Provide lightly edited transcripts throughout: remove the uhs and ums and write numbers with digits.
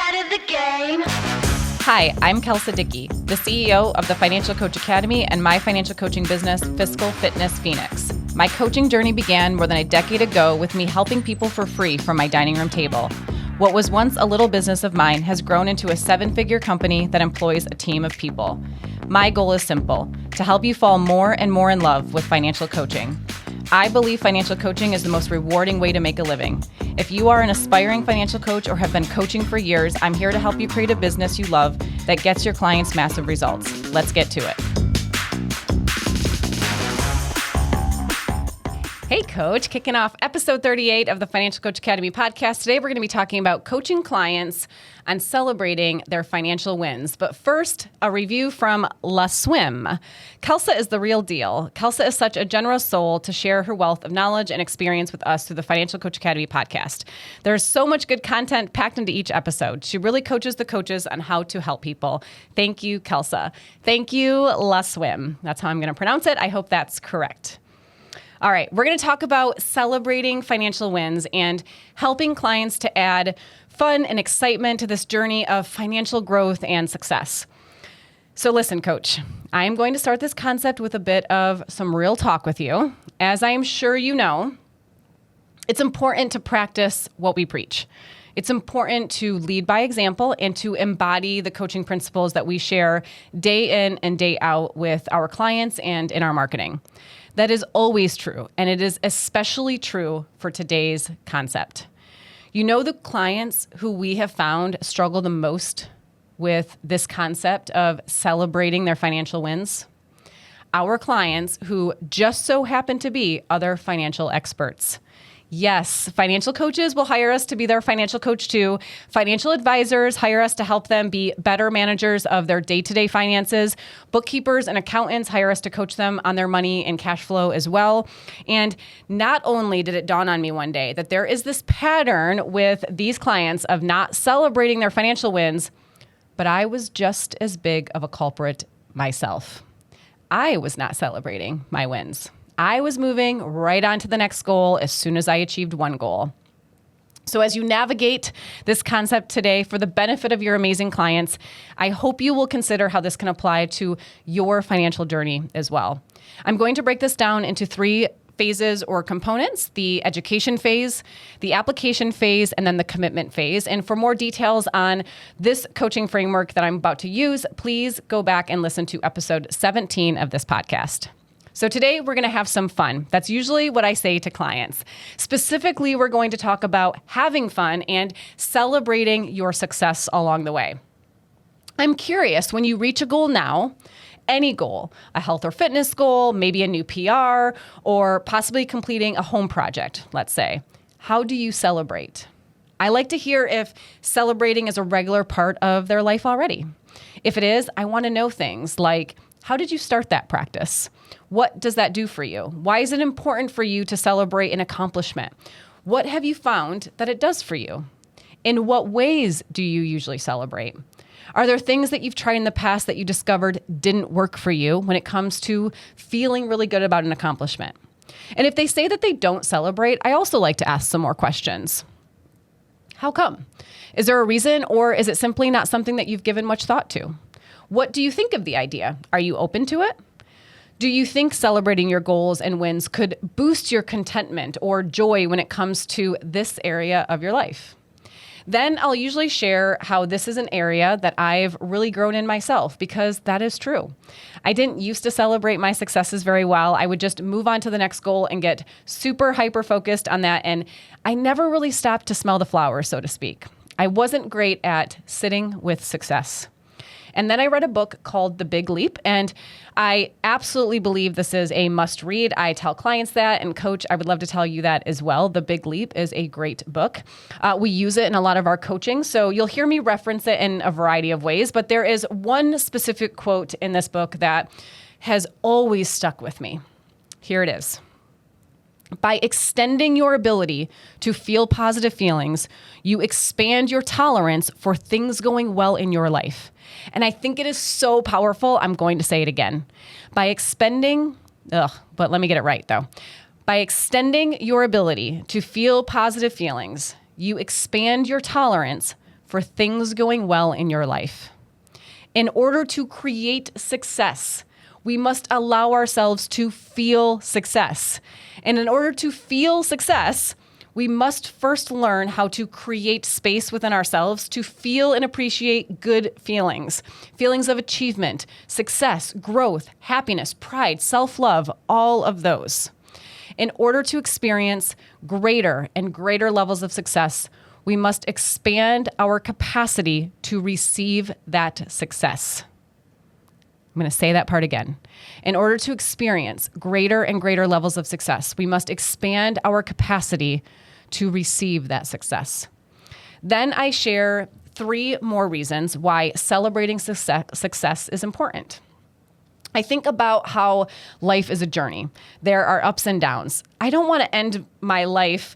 out of the game. Hi, I'm Kelsa Dickey, the CEO of the Financial Coach Academy and my financial coaching business, Fiscal Fitness Phoenix. My coaching journey began more than a decade ago with me helping people for free from my dining room table. What was once a little business of mine has grown into a 7-figure company that employs a team of people. My goal is simple: to help you fall more and more in love with financial coaching. I believe financial coaching is the most rewarding way to make a living. If you are an aspiring financial coach or have been coaching for years, I'm here to help you create a business you love that gets your clients massive results. Let's get to it. Hey, Coach, kicking off episode 38 of the Financial Coach Academy podcast. Today, we're going to be talking about coaching clients and celebrating their financial wins. But first, a review from La Swim. Kelsa is the real deal. Kelsa is such a generous soul to share her wealth of knowledge and experience with us through the Financial Coach Academy podcast. There's so much good content packed into each episode. She really coaches the coaches on how to help people. Thank you, Kelsa. Thank you, La Swim. That's how I'm going to pronounce it. I hope that's correct. All right, we're going to talk about celebrating financial wins and helping clients to add fun and excitement to this journey of financial growth and success. So listen, Coach, I am going to start this concept with a bit of some real talk with you. As I am sure you know, it's important to practice what we preach. It's important to lead by example and to embody the coaching principles that we share day in and day out with our clients and in our marketing. That is always true, and it is especially true for today's concept. You know, the clients who we have found struggle the most with this concept of celebrating their financial wins? Our clients who just so happen to be other financial experts. Yes, financial coaches will hire us to be their financial coach too. Financial advisors hire us to help them be better managers of their day-to-day finances. Bookkeepers and accountants hire us to coach them on their money and cash flow as well. And not only did it dawn on me one day that there is this pattern with these clients of not celebrating their financial wins, but I was just as big of a culprit myself. I was not celebrating my wins. I was moving right on to the next goal as soon as I achieved one goal. So as you navigate this concept today for the benefit of your amazing clients, I hope you will consider how this can apply to your financial journey as well. I'm going to break this down into 3 phases or components: the education phase, the application phase, and then the commitment phase. And for more details on this coaching framework that I'm about to use, please go back and listen to episode 17 of this podcast. So today we're going to have some fun. That's usually what I say to clients. Specifically, we're going to talk about having fun and celebrating your success along the way. I'm curious, when you reach a goal now, any goal, a health or fitness goal, maybe a new PR, or possibly completing a home project, let's say, how do you celebrate? I like to hear if celebrating is a regular part of their life already. If it is, I want to know things like, how did you start that practice? What does that do for you? Why is it important for you to celebrate an accomplishment? What have you found that it does for you? In what ways do you usually celebrate? Are there things that you've tried in the past that you discovered didn't work for you when it comes to feeling really good about an accomplishment? And if they say that they don't celebrate, I also like to ask some more questions. How come? Is there a reason, or is it simply not something that you've given much thought to? What do you think of the idea? Are you open to it? Do you think celebrating your goals and wins could boost your contentment or joy when it comes to this area of your life? Then I'll usually share how this is an area that I've really grown in myself, because that is true. I didn't used to celebrate my successes very well. I would just move on to the next goal and get super hyper focused on that. And I never really stopped to smell the flowers, so to speak. I wasn't great at sitting with success. And then I read a book called The Big Leap, and I absolutely believe this is a must read. I tell clients that, and Coach, I would love to tell you that as well. The Big Leap is a great book. We use it in a lot of our coaching, so you'll hear me reference it in a variety of ways, but there is one specific quote in this book that has always stuck with me. Here it is. By extending your ability to feel positive feelings, you expand your tolerance for things going well in your life. And I think it is so powerful. I'm going to say it again. By extending your ability to feel positive feelings, you expand your tolerance for things going well in your life. In order to create success, we must allow ourselves to feel success. And in order to feel success, we must first learn how to create space within ourselves to feel and appreciate good feelings. Feelings of achievement, success, growth, happiness, pride, self-love, all of those. In order to experience greater and greater levels of success, we must expand our capacity to receive that success. I'm going to say that part again. In order to experience greater and greater levels of success, we must expand our capacity to receive that success. Then I share 3 more reasons why celebrating success is important. I think about how life is a journey. There are ups and downs. I don't want to end my life,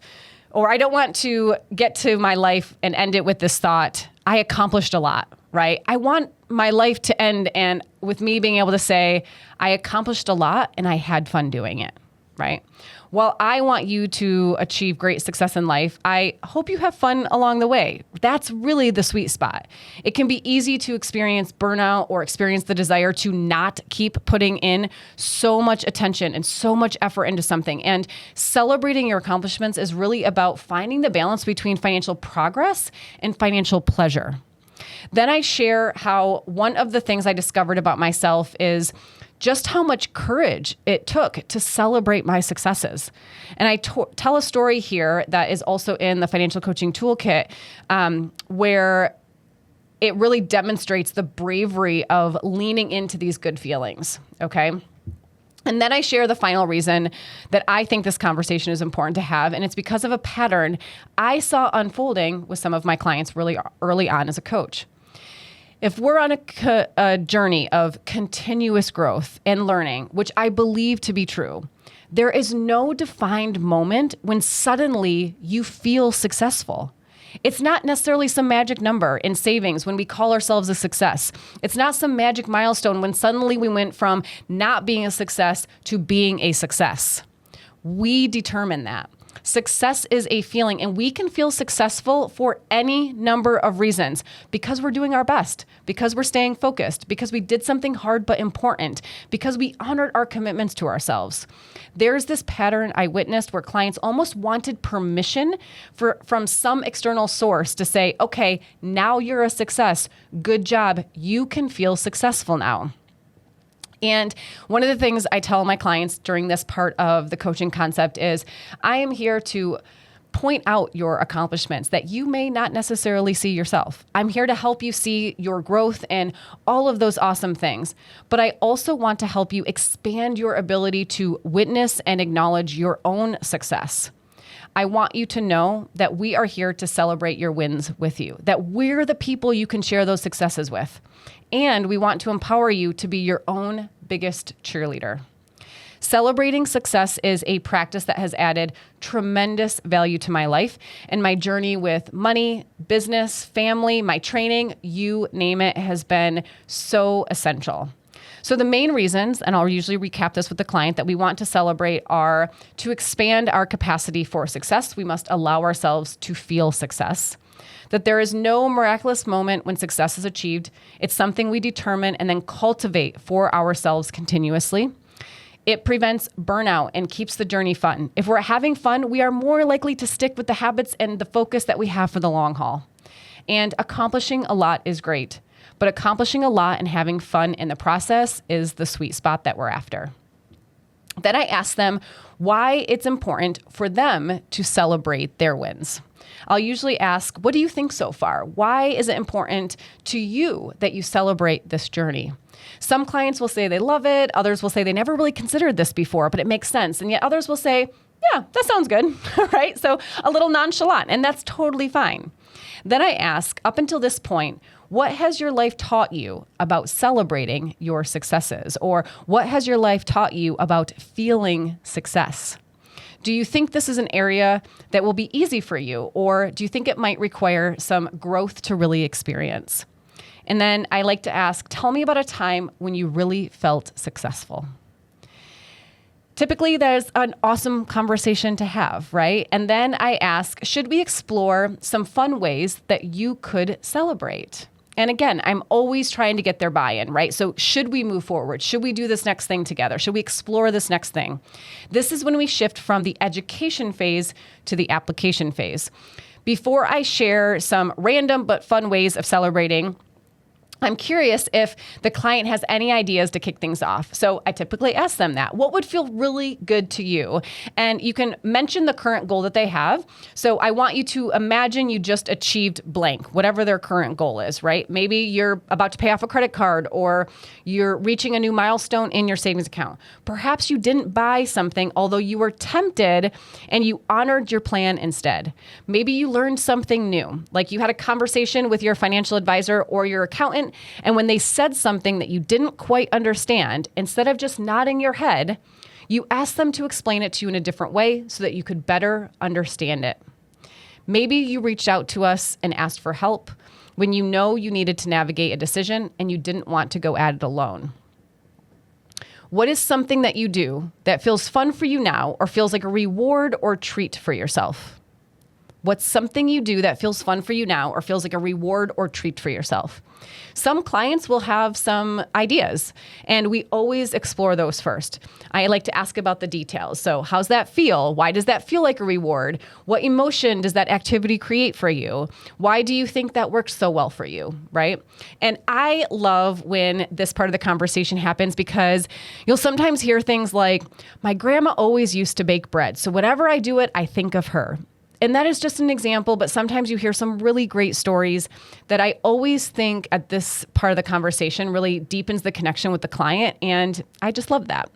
or I don't want to get to my life and end it with this thought, I accomplished a lot, right? I want my life to end and with me being able to say, I accomplished a lot and I had fun doing it, right? While I want you to achieve great success in life, I hope you have fun along the way. That's really the sweet spot. It can be easy to experience burnout or experience the desire to not keep putting in so much attention and so much effort into something. And celebrating your accomplishments is really about finding the balance between financial progress and financial pleasure. Then I share how one of the things I discovered about myself is just how much courage it took to celebrate my successes. And I tell a story here that is also in the Financial Coaching Toolkit, where it really demonstrates the bravery of leaning into these good feelings, okay? And then I share the final reason that I think this conversation is important to have, and it's because of a pattern I saw unfolding with some of my clients really early on as a coach. If we're on a journey of continuous growth and learning, which I believe to be true, there is no defined moment when suddenly you feel successful. It's not necessarily some magic number in savings when we call ourselves a success. It's not some magic milestone when suddenly we went from not being a success to being a success. We determine that. Success is a feeling, and we can feel successful for any number of reasons. Because we're doing our best, because we're staying focused, because we did something hard but important, because we honored our commitments to ourselves. There's this pattern I witnessed where clients almost wanted permission from some external source to say, okay, now you're a success. Good job. You can feel successful now. And one of the things I tell my clients during this part of the coaching concept is I am here to point out your accomplishments that you may not necessarily see yourself. I'm here to help you see your growth and all of those awesome things. But I also want to help you expand your ability to witness and acknowledge your own success. I want you to know that we are here to celebrate your wins with you, that we're the people you can share those successes with. And we want to empower you to be your own biggest cheerleader. Celebrating success is a practice that has added tremendous value to my life and my journey with money, business, family, my training, you name it, has been so essential. So the main reasons, and I'll usually recap this with the client, that we want to celebrate are to expand our capacity for success. We must allow ourselves to feel success. That there is no miraculous moment when success is achieved. It's something we determine and then cultivate for ourselves continuously. It prevents burnout and keeps the journey fun. If we're having fun, we are more likely to stick with the habits and the focus that we have for the long haul. And accomplishing a lot is great, but accomplishing a lot and having fun in the process is the sweet spot that we're after. Then I ask them why it's important for them to celebrate their wins. I'll usually ask, what do you think so far? Why is it important to you that you celebrate this journey? Some clients will say they love it. Others will say they never really considered this before, but it makes sense. And yet others will say, yeah, that sounds good, right? So a little nonchalant, and that's totally fine. Then I ask, up until this point, what has your life taught you about celebrating your successes? Or what has your life taught you about feeling success? Do you think this is an area that will be easy for you? Or do you think it might require some growth to really experience? And then I like to ask, tell me about a time when you really felt successful. Typically, there's an awesome conversation to have, right? And then I ask, should we explore some fun ways that you could celebrate? And again, I'm always trying to get their buy-in, right? So should we move forward? Should we do this next thing together? Should we explore this next thing? This is when we shift from the education phase to the application phase. Before I share some random but fun ways of celebrating, I'm curious if the client has any ideas to kick things off. So I typically ask them that. What would feel really good to you? And you can mention the current goal that they have. So I want you to imagine you just achieved blank, whatever their current goal is, right? Maybe you're about to pay off a credit card or you're reaching a new milestone in your savings account. Perhaps you didn't buy something, although you were tempted and you honored your plan instead. Maybe you learned something new, like you had a conversation with your financial advisor or your accountant, and when they said something that you didn't quite understand, instead of just nodding your head, you asked them to explain it to you in a different way so that you could better understand it. Maybe you reached out to us and asked for help when you know you needed to navigate a decision and you didn't want to go at it alone. What is something that you do that feels fun for you now or feels like a reward or treat for yourself? What's something you do that feels fun for you now or feels like a reward or treat for yourself? Some clients will have some ideas, and we always explore those first. I like to ask about the details. So how's that feel? Why does that feel like a reward? What emotion does that activity create for you? Why do you think that works so well for you, right? And I love when this part of the conversation happens because you'll sometimes hear things like, my grandma always used to bake bread, so whenever I do it, I think of her. And that is just an example, but sometimes you hear some really great stories that I always think at this part of the conversation really deepens the connection with the client. And I just love that.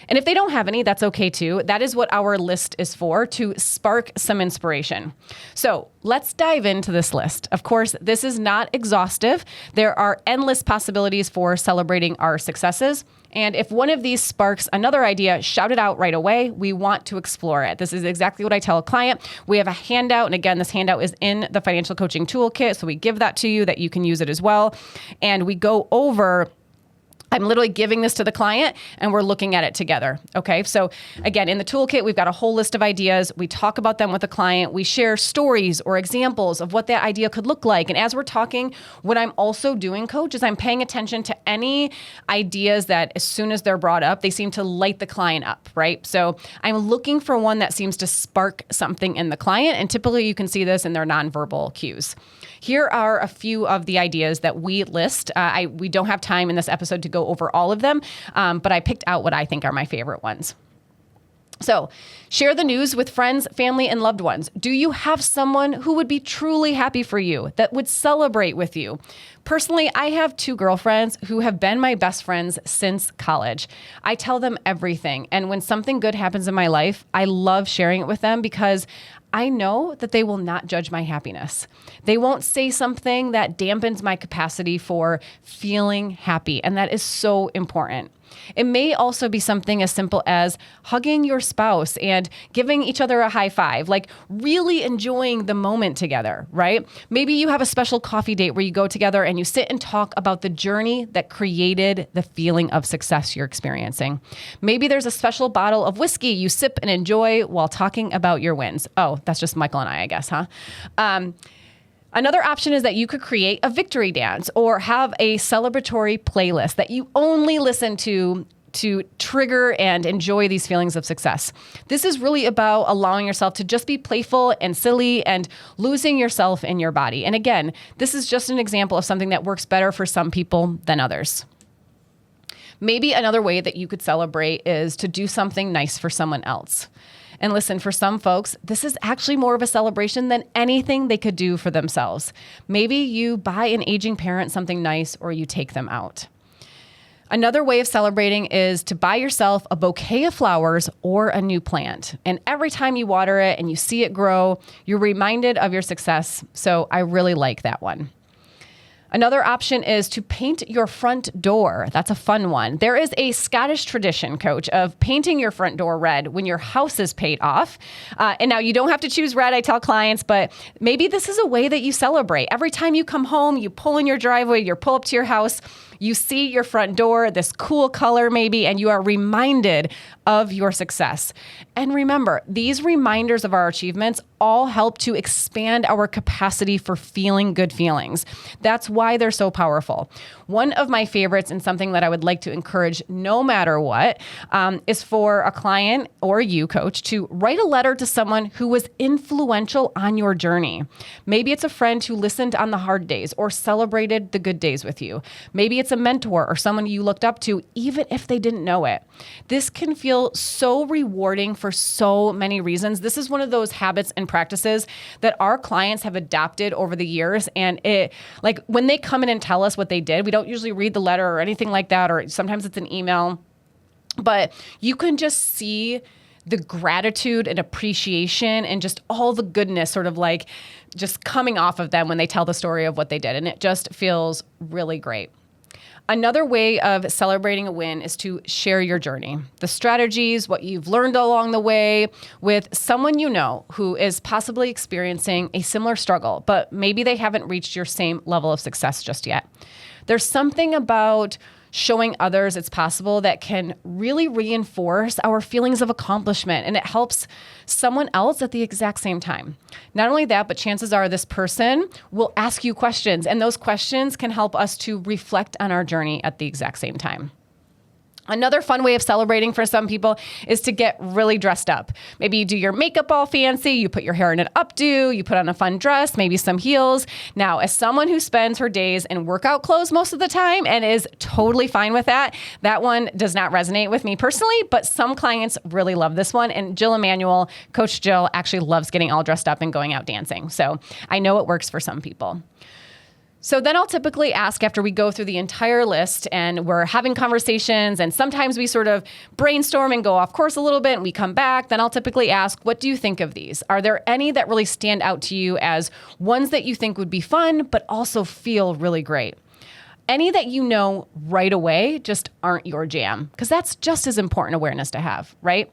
And if they don't have any, that's okay too. That is what our list is for, to spark some inspiration. So let's dive into this list. Of course, this is not exhaustive. There are endless possibilities for celebrating our successes. And if one of these sparks another idea, shout it out right away. We want to explore it. This is exactly what I tell a client. We have a handout. And again, this handout is in the Financial Coaching Toolkit. So we give that to you that you can use it as well. And we go over, I'm literally giving this to the client and we're looking at it together. Okay. So again, in the toolkit, we've got a whole list of ideas. We talk about them with the client. We share stories or examples of what that idea could look like. And as we're talking, what I'm also doing, coach, is I'm paying attention to any ideas that as soon as they're brought up, they seem to light the client up, right? So I'm looking for one that seems to spark something in the client. And typically you can see this in their nonverbal cues. Here are a few of the ideas that we list. We don't have time in this episode to go over all of them, but I picked out what I think are my favorite ones. So share the news with friends, family, and loved ones. Do you have someone who would be truly happy for you, that would celebrate with you? Personally, I have 2 girlfriends who have been my best friends since college. I tell them everything. And when something good happens in my life, I love sharing it with them because I know that they will not judge my happiness. They won't say something that dampens my capacity for feeling happy. And that is so important. It may also be something as simple as hugging your spouse and giving each other a high five, like really enjoying the moment together, right? Maybe you have a special coffee date where you go together and you sit and talk about the journey that created the feeling of success you're experiencing. Maybe there's a special bottle of whiskey you sip and enjoy while talking about your wins. Oh, that's just Michael and I guess, huh? Another option is that you could create a victory dance or have a celebratory playlist that you only listen to trigger and enjoy these feelings of success. This is really about allowing yourself to just be playful and silly and losing yourself in your body. And again, this is just an example of something that works better for some people than others. Maybe another way that you could celebrate is to do something nice for someone else. And listen, for some folks, this is actually more of a celebration than anything they could do for themselves. Maybe you buy an aging parent something nice or you take them out. Another way of celebrating is to buy yourself a bouquet of flowers or a new plant. And every time you water it and you see it grow, you're reminded of your success. So I really like that one. Another option is to paint your front door. That's a fun one. There is a Scottish tradition, coach, of painting your front door red when your house is paid off. And now you don't have to choose red, I tell clients, but maybe this is a way that you celebrate. Every time you come home, you pull in your driveway, you pull up to your house, You see your front door, this cool color maybe, and you are reminded of your success. And remember, these reminders of our achievements all help to expand our capacity for feeling good feelings. That's why they're so powerful. One of my favorites, and something that I would like to encourage no matter what, is for a client or you, coach, to write a letter to someone who was influential on your journey. Maybe it's a friend who listened on the hard days or celebrated the good days with you. Maybe it's a mentor or someone you looked up to, even if they didn't know it. This can feel so rewarding for so many reasons. This is one of those habits and practices that our clients have adopted over the years. And it, like, when they come in and tell us what they did, we don't usually read the letter or anything like that, or sometimes it's an email, but you can just see the gratitude and appreciation and just all the goodness sort of like just coming off of them when they tell the story of what they did. And it just feels really great. Another way of celebrating a win is to share your journey, the strategies, what you've learned along the way with someone you know who is possibly experiencing a similar struggle, but maybe they haven't reached your same level of success just yet. There's something about showing others it's possible that can really reinforce our feelings of accomplishment, and it helps someone else at the exact same time. Not only that, but chances are this person will ask you questions, and those questions can help us to reflect on our journey at the exact same time. Another fun way of celebrating for some people is to get really dressed up. Maybe you do your makeup all fancy, you put your hair in an updo, you put on a fun dress, maybe some heels. Now, as someone who spends her days in workout clothes most of the time and is totally fine with that, that one does not resonate with me personally, but some clients really love this one. And Jill Emanuel, Coach Jill, actually loves getting all dressed up and going out dancing. So I know it works for some people. So then I'll typically ask after we go through the entire list and we're having conversations, and sometimes we sort of brainstorm and go off course a little bit and we come back, then I'll typically ask, what do you think of these? Are there any that really stand out to you as ones that you think would be fun, but also feel really great? Any that you know right away just aren't your jam, because that's just as important awareness to have, right?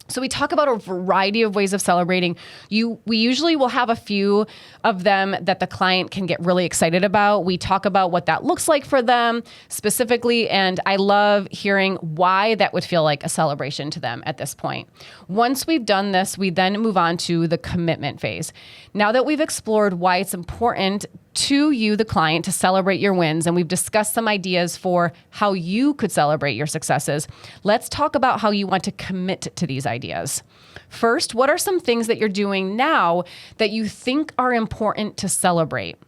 So we talk about a variety of ways of celebrating. We usually will have a few of them that the client can get really excited about. We talk about what that looks like for them specifically, and I love hearing why that would feel like a celebration to them at this point. Once we've done this, we then move on to the commitment phase. Now that we've explored why it's important to you, the client, to celebrate your wins, and we've discussed some ideas for how you could celebrate your successes, let's talk about how you want to commit to these ideas. First, what are some things that you're doing now that you think are important to celebrate?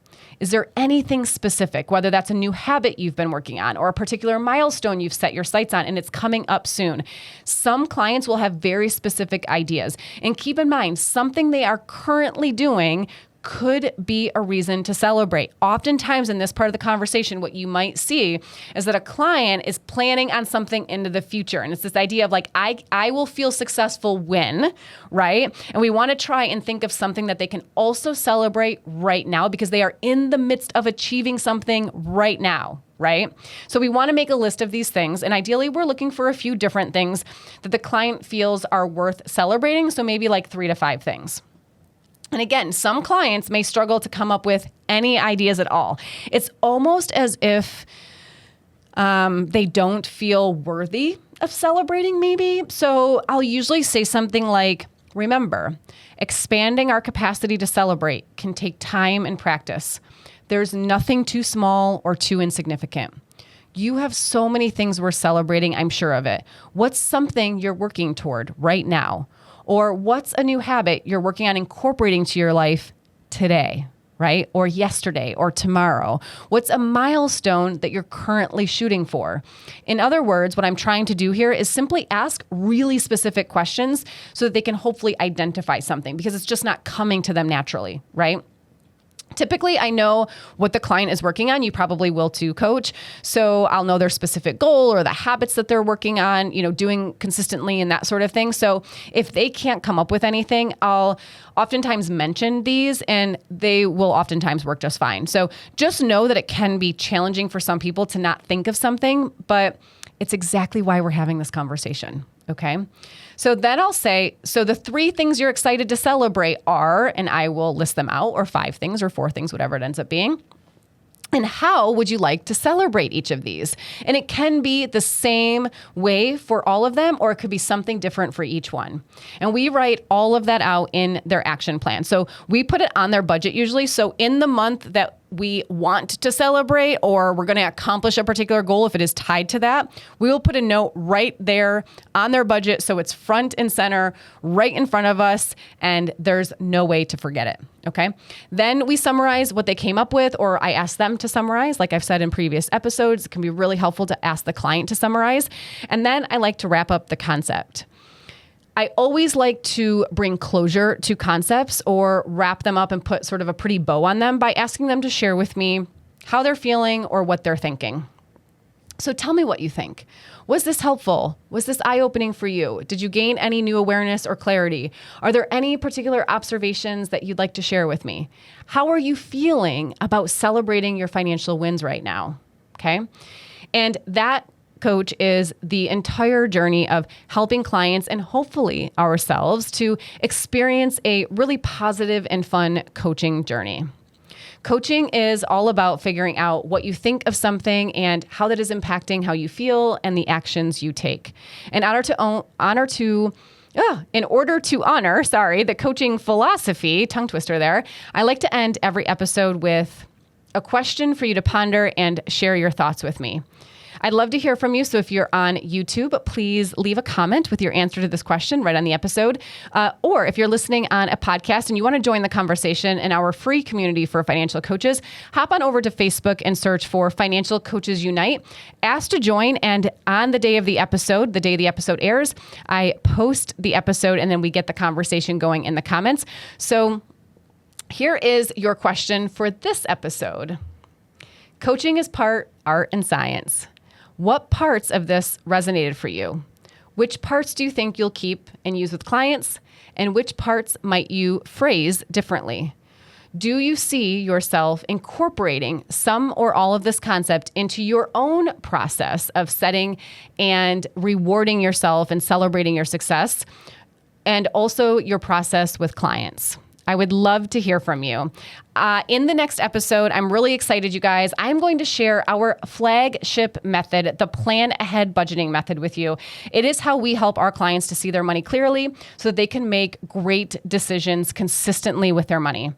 Is there anything specific, whether that's a new habit you've been working on or a particular milestone you've set your sights on and it's coming up soon? Some clients will have very specific ideas. And keep in mind, something they are currently doing could be a reason to celebrate. Oftentimes in this part of the conversation, what you might see is that a client is planning on something into the future. And it's this idea of like, I will feel successful when, right? And we want to try and think of something that they can also celebrate right now because they are in the midst of achieving something right now. Right? So we want to make a list of these things. And ideally, we're looking for a few different things that the client feels are worth celebrating. So maybe like 3 to 5 things. And again, some clients may struggle to come up with any ideas at all. It's almost as if they don't feel worthy of celebrating maybe. So I'll usually say something like, remember, expanding our capacity to celebrate can take time and practice. There's nothing too small or too insignificant. You have so many things we're celebrating, I'm sure of it. What's something you're working toward right now? Or what's a new habit you're working on incorporating to your life today, right? Or yesterday or tomorrow? What's a milestone that you're currently shooting for? In other words, what I'm trying to do here is simply ask really specific questions so that they can hopefully identify something because it's just not coming to them naturally, right? Typically, I know what the client is working on. You probably will too, coach. So I'll know their specific goal or the habits that they're working on, doing consistently and that sort of thing. So if they can't come up with anything, I'll oftentimes mention these and they will oftentimes work just fine. So just know that it can be challenging for some people to not think of something, but it's exactly why we're having this conversation. Okay. So then I'll say, so the 3 things you're excited to celebrate are, and I will list them out, or 5 things or 4 things, whatever it ends up being. And how would you like to celebrate each of these? And it can be the same way for all of them, or it could be something different for each one. And we write all of that out in their action plan. So we put it on their budget usually. So in the month that we want to celebrate, or we're going to accomplish a particular goal, if it is tied to that, we will put a note right there on their budget. So it's front and center, right in front of us, and there's no way to forget it. Okay. Then we summarize what they came up with, or I ask them to summarize. Like I've said in previous episodes, it can be really helpful to ask the client to summarize. And then I like to wrap up the concept. I always like to bring closure to concepts or wrap them up and put sort of a pretty bow on them by asking them to share with me how they're feeling or what they're thinking. So tell me what you think. Was this helpful? Was this eye-opening for you? Did you gain any new awareness or clarity? Are there any particular observations that you'd like to share with me? How are you feeling about celebrating your financial wins right now? Okay. And that, coach, is the entire journey of helping clients and hopefully ourselves to experience a really positive and fun coaching journey. Coaching is all about figuring out what you think of something and how that is impacting how you feel and the actions you take. In order to honor the coaching philosophy, tongue twister there, I like to end every episode with a question for you to ponder and share your thoughts with me. I'd love to hear from you. So if you're on YouTube, please leave a comment with your answer to this question right on the episode. Or if you're listening on a podcast and you want to join the conversation in our free community for financial coaches, hop on over to Facebook and search for Financial Coaches Unite. Ask to join, and on the day of the episode, the day the episode airs, I post the episode and then we get the conversation going in the comments. So here is your question for this episode. Coaching is part art and science. What parts of this resonated for you? Which parts do you think you'll keep and use with clients? And which parts might you phrase differently? Do you see yourself incorporating some or all of this concept into your own process of setting and rewarding yourself and celebrating your success, and also your process with clients? I would love to hear from you. In the next episode, I'm really excited, you guys. I'm going to share our flagship method, the Plan Ahead Budgeting Method, with you. It is how we help our clients to see their money clearly so that they can make great decisions consistently with their money.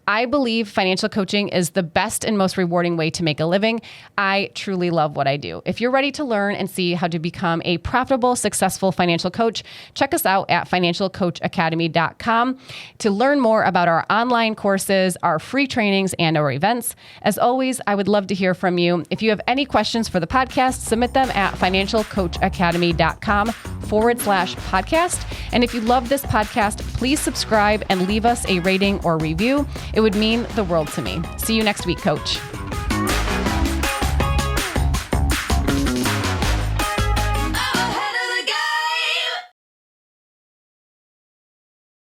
I believe financial coaching is the best and most rewarding way to make a living. I truly love what I do. If you're ready to learn and see how to become a profitable, successful financial coach, check us out at financialcoachacademy.com to learn more about our online courses, our free trainings, and our events. As always, I would love to hear from you. If you have any questions for the podcast, submit them at financialcoachacademy.com/podcast. And if you love this podcast, please subscribe and leave us a rating or review. It would mean the world to me. See you next week, Coach.